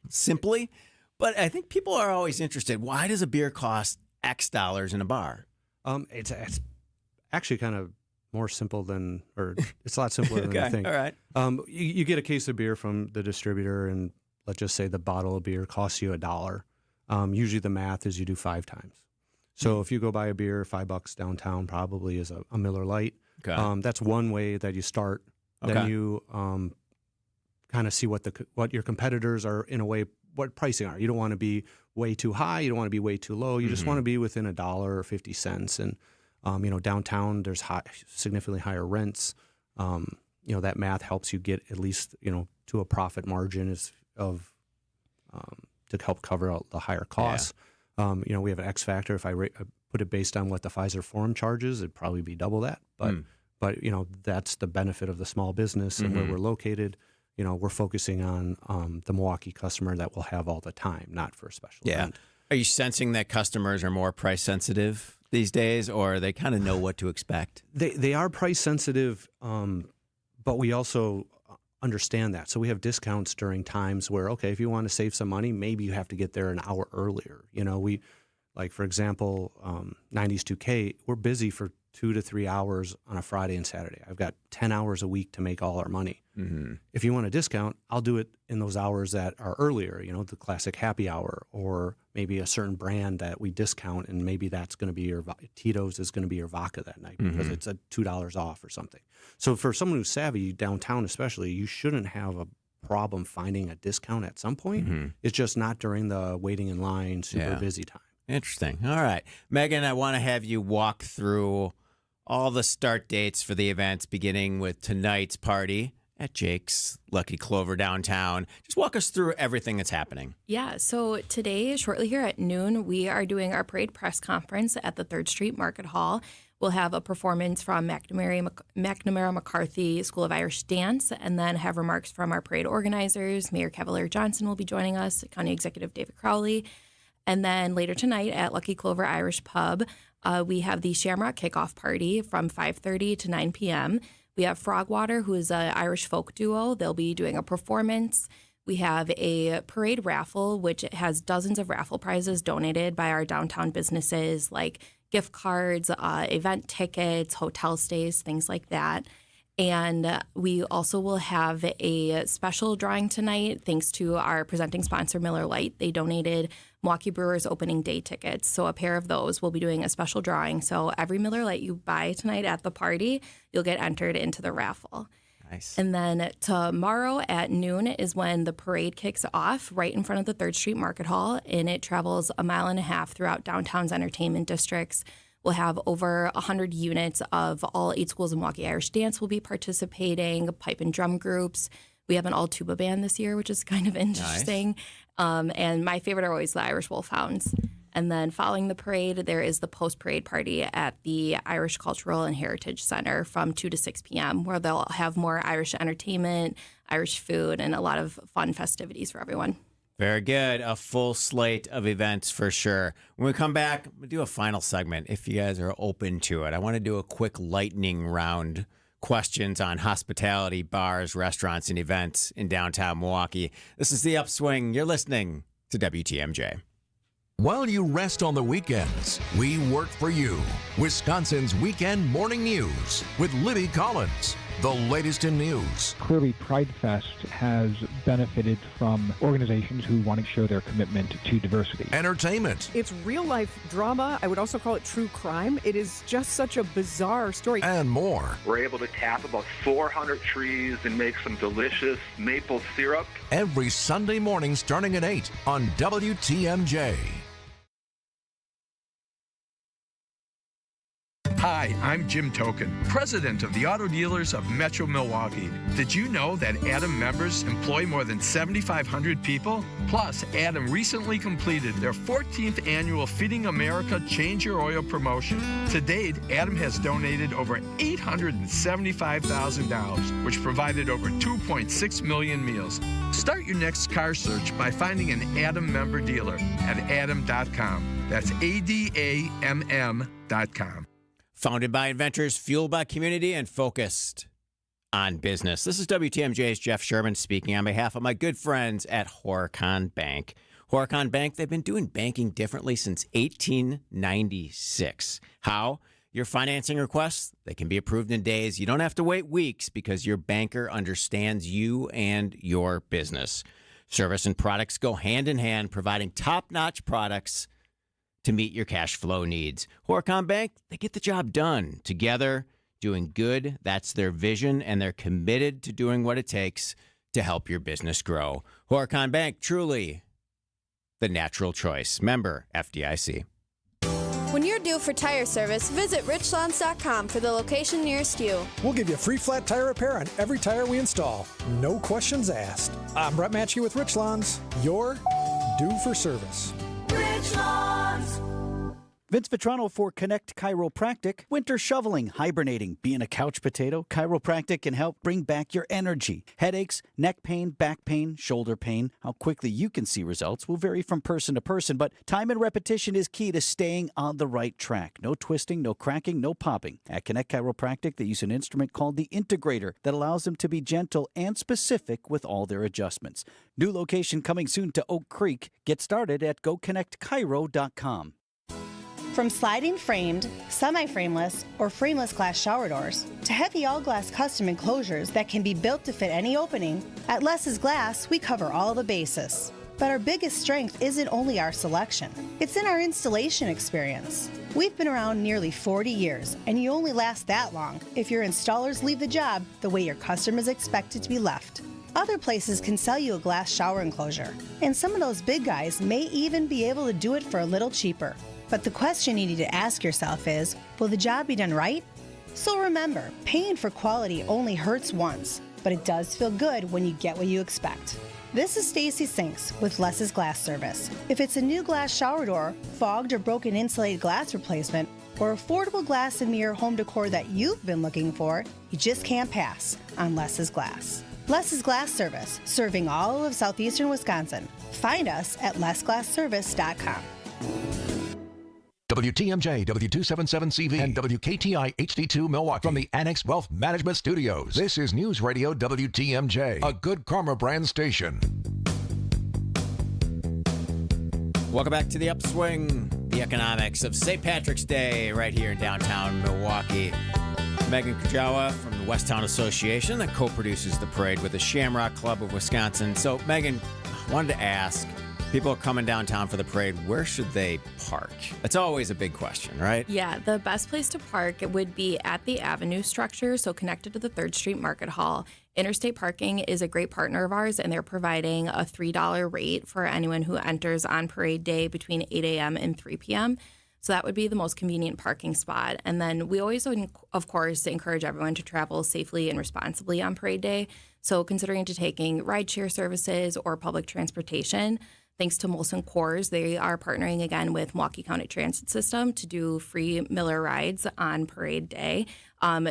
simply, but I think people are always interested. Why does a beer cost X dollars in a bar? It's actually kind of more simple it's a lot simpler than okay, you think. All right. You get a case of beer from the distributor, and let's just say the bottle of beer costs you $1. Usually the math is you do 5 times. So if you go buy a beer, $5 downtown probably is a Miller Lite. Okay. That's one way that you start. Okay. Then you kind of see what your competitors are, in a way, what pricing are. You don't want to be way too high. You don't want to be way too low. You just want to be within $1 or 50 cents. And downtown there's significantly higher rents. That math helps you get at least to a profit margin to help cover out the higher costs. We have an X factor. If I put it based on what the Pfizer forum charges, it'd probably be double that. But that's the benefit of the small business and where we're located. We're focusing on the Milwaukee customer that will have all the time, not for a special event. Are you sensing that customers are more price sensitive these days, or they kind of know what to expect? They are price sensitive, but we also understand that. So we have discounts during times where, okay, if you want to save some money, maybe you have to get there an hour earlier. We, like, for example, 90s 2K, we're busy for 2 to 3 hours on a Friday and Saturday. I've got 10 hours a week to make all our money. If you want a discount, I'll do it in those hours that are earlier, the classic happy hour, or maybe a certain brand that we discount, and maybe that's going to be your Tito's is going to be your vodka that night because it's a $2 off or something. So for someone who's savvy, downtown especially, you shouldn't have a problem finding a discount at some point. It's just not during the waiting in line, super busy time. Interesting. All right. Megan, I want to have you walk through all the start dates for the events, beginning with tonight's party at Jake's Lucky Clover downtown. Just walk us through everything that's happening. Yeah, so today, shortly here at noon, we are doing our parade press conference at the 3rd Street Market Hall. We'll have a performance from McNamara McCarthy School of Irish Dance, and then have remarks from our parade organizers. Mayor Cavalier Johnson will be joining us, County Executive David Crowley. And then later tonight at Lucky Clover Irish Pub, we have the Shamrock Kickoff Party from 5:30 to 9 p.m. We have Frogwater, who is an Irish folk duo. They'll be doing a performance. We have a parade raffle, which has dozens of raffle prizes donated by our downtown businesses, like gift cards, event tickets, hotel stays, things like that. And we also will have a special drawing tonight, thanks to our presenting sponsor, Miller Lite. They donated Milwaukee Brewers opening day tickets. So a pair of those, we'll be doing a special drawing. So every Miller Lite you buy tonight at the party, you'll get entered into the raffle. Nice. And then tomorrow at noon is when the parade kicks off right in front of the 3rd Street Market Hall. And it travels 1.5 miles throughout downtown's entertainment districts. We'll have over 100 units of all 8 schools of Milwaukee Irish Dance will be participating, pipe and drum groups. We have an all-tuba band this year, which is kind of interesting. Nice. And my favorite are always the Irish Wolfhounds. And then following the parade, there is the post-parade party at the Irish Cultural and Heritage Center from 2 to 6 p.m., where they'll have more Irish entertainment, Irish food, and a lot of fun festivities for everyone. Very good. A full slate of events for sure. When we come back, we'll do a final segment if you guys are open to it. I want to do a quick lightning round questions on hospitality, bars, restaurants, and events in downtown Milwaukee. This is The Upswing. You're listening to WTMJ. While you rest on the weekends, we work for you. Wisconsin's Weekend Morning News with Libby Collins. The latest in news. Clearly, Pride Fest has benefited from organizations who want to show their commitment to diversity. Entertainment. It's real-life drama. I would also call it true crime. It is just such a bizarre story. And more. We're able to tap about 400 trees and make some delicious maple syrup. Every Sunday morning starting at 8 on WTMJ. Hi, I'm Jim Token, president of the Auto Dealers of Metro Milwaukee. Did you know that Adam members employ more than 7,500 people? Plus, Adam recently completed their 14th annual Feeding America Change Your Oil promotion. To date, Adam has donated over $875,000, which provided over 2.6 million meals. Start your next car search by finding an Adam member dealer at adam.com. That's ADAMM.com. Founded by inventors, fueled by community, and focused on business. This is WTMJ's Jeff Sherman speaking on behalf of my good friends at Horicon Bank. Horicon Bank, they've been doing banking differently since 1896. How? Your financing requests, they can be approved in days. You don't have to wait weeks because your banker understands you and your business. Service and products go hand in hand, providing top-notch products to meet your cash flow needs. Horicon Bank, they get the job done. Together, doing good, that's their vision, and they're committed to doing what it takes to help your business grow. Horicon Bank, truly the natural choice. Member FDIC. When you're due for tire service, visit richlands.com for the location nearest you. We'll give you a free flat tire repair on every tire we install. No questions asked. I'm Brett Matchke with Richlands. You're due for service. Richlands. Vince Vitrano for Connect Chiropractic. Winter shoveling, hibernating, being a couch potato, chiropractic can help bring back your energy. Headaches, neck pain, back pain, shoulder pain. How quickly you can see results will vary from person to person, but time and repetition is key to staying on the right track. No twisting, no cracking, no popping. At Connect Chiropractic, they use an instrument called the Integrator that allows them to be gentle and specific with all their adjustments. New location coming soon to Oak Creek. Get started at goconnectchiro.com. From sliding framed, semi-frameless, or frameless glass shower doors to heavy all-glass custom enclosures that can be built to fit any opening, at Less's Glass, we cover all the bases. But our biggest strength isn't only our selection. It's in our installation experience. We've been around nearly 40 years, and you only last that long if your installers leave the job the way your customers expect it to be left. Other places can sell you a glass shower enclosure, and some of those big guys may even be able to do it for a little cheaper. But the question you need to ask yourself is, will the job be done right? So remember, paying for quality only hurts once, but it does feel good when you get what you expect. This is Stacy Sinks with Less's Glass Service. If it's a new glass shower door, fogged or broken insulated glass replacement, or affordable glass and mirror home decor that you've been looking for, you just can't pass on Less's Glass. Less's Glass Service, serving all of southeastern Wisconsin. Find us at lessglassservice.com. WTMJ, W277CV, and WKTI HD2 Milwaukee from the Annex Wealth Management Studios. This is News Radio WTMJ, a Good Karma brand station. Welcome back to the Upswing, the economics of St. Patrick's Day right here in downtown Milwaukee. Megan Kujawa from the Westtown Association that co-produces the parade with the Shamrock Club of Wisconsin. So, Megan, I wanted to ask, people are coming downtown for the parade, where should they park? That's always a big question, right? Yeah, the best place to park would be at the Avenue structure, so connected to the 3rd Street Market Hall. Interstate Parking is a great partner of ours, and they're providing a $3 rate for anyone who enters on parade day between 8 a.m. and 3 p.m., so that would be the most convenient parking spot. And then we always, of course, encourage everyone to travel safely and responsibly on parade day. So considering taking rideshare services or public transportation, thanks to Molson Coors, they are partnering again with Milwaukee County Transit System to do free Miller rides on parade day.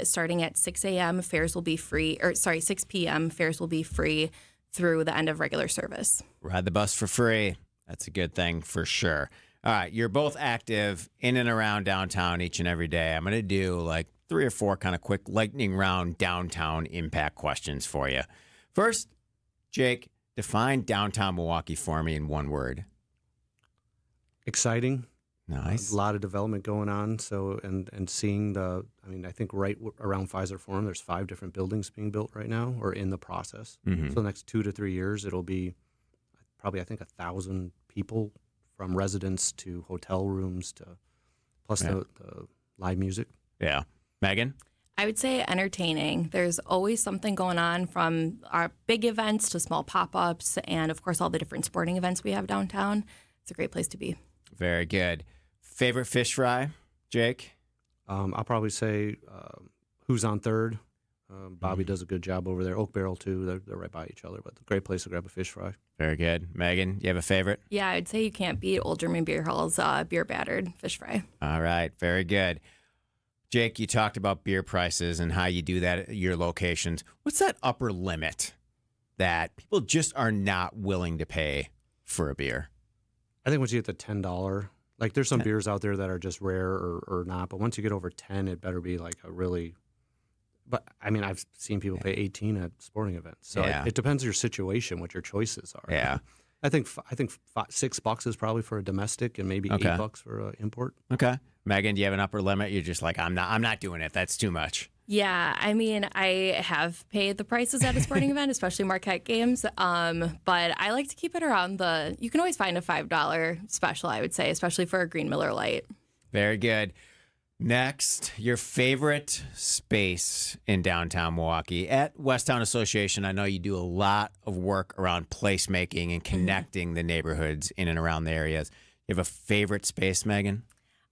Starting at 6 a.m., fares will be free, 6 p.m., fares will be free through the end of regular service. Ride the bus for free. That's a good thing for sure. All right, you're both active in and around downtown each and every day. I'm going to do like 3 or 4 kind of quick lightning round downtown impact questions for you. First, Jake, define downtown Milwaukee for me in one word. Exciting. Nice. A lot of development going on. So, and seeing I think right around Pfizer Forum, there's 5 different buildings being built right now or in the process. Mm-hmm. So the next 2 to 3 years, it'll be probably, I think, 1,000 people from residents to hotel rooms to plus the live music. Yeah. Megan? I would say entertaining. There's always something going on, from our big events to small pop-ups and, of course, all the different sporting events we have downtown. It's a great place to be. Very good. Favorite fish fry, Jake? I'll probably say Who's on Third. Bobby does a good job over there. Oak Barrel, too. They're right by each other, but a great place to grab a fish fry. Very good. Megan, you have a favorite? Yeah, I'd say you can't beat Old German Beer Hall's beer battered fish fry. All right. Very good. Jake, you talked about beer prices and how you do that at your locations. What's that upper limit that people just are not willing to pay for a beer? I think once you get the $10, like there's some beers out there that are just rare or not, but once you get over 10, it better be like a really... But, I mean, I've seen people pay 18 at sporting events. So it depends on your situation, what your choices are. Yeah. I think $6 is probably for a domestic and maybe $8 for an import. Okay. Megan, do you have an upper limit? You're just like, I'm not doing it. That's too much. Yeah, I mean, I have paid the prices at a sporting event, especially Marquette games. But I like to keep it around you can always find a $5 special, I would say, especially for a Green Miller Lite. Very good. Next, your favorite space in downtown Milwaukee. At Westtown Association, I know you do a lot of work around placemaking and connecting the neighborhoods in and around the areas. You have a favorite space, Megan?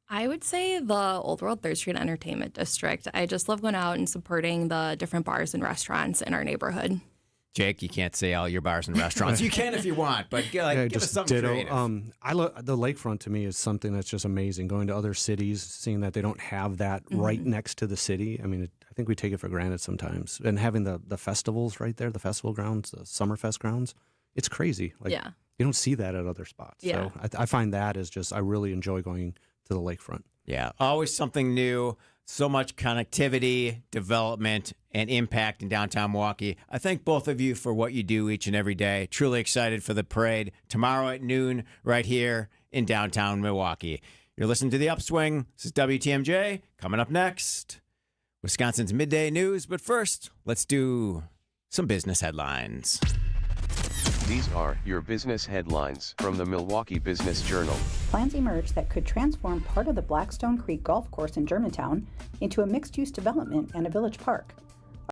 I would say the Old World 3rd Street Entertainment District. I just love going out and supporting the different bars and restaurants in our neighborhood. Jake, you can't say all your bars and restaurants. You can if you want, but give us something creative. The lakefront to me is something that's just amazing. Going to other cities, seeing that they don't have that right next to the city. I mean, I think we take it for granted sometimes. And having the festivals right there, the festival grounds, the Summerfest grounds, it's crazy. Like, you don't see that at other spots. Yeah. So I find that is just, I really enjoy going to the lakefront. Yeah, always something new. So much connectivity, development, and impact in downtown Milwaukee. I thank both of you for what you do each and every day. Truly excited for the parade tomorrow at noon right here in downtown Milwaukee. You're listening to The Upswing. This is WTMJ. Coming up next, Wisconsin's Midday News. But first, let's do some business headlines. These are your business headlines from the Milwaukee Business Journal. Plans emerge that could transform part of the Blackstone Creek Golf Course in Germantown into a mixed-use development and a village park.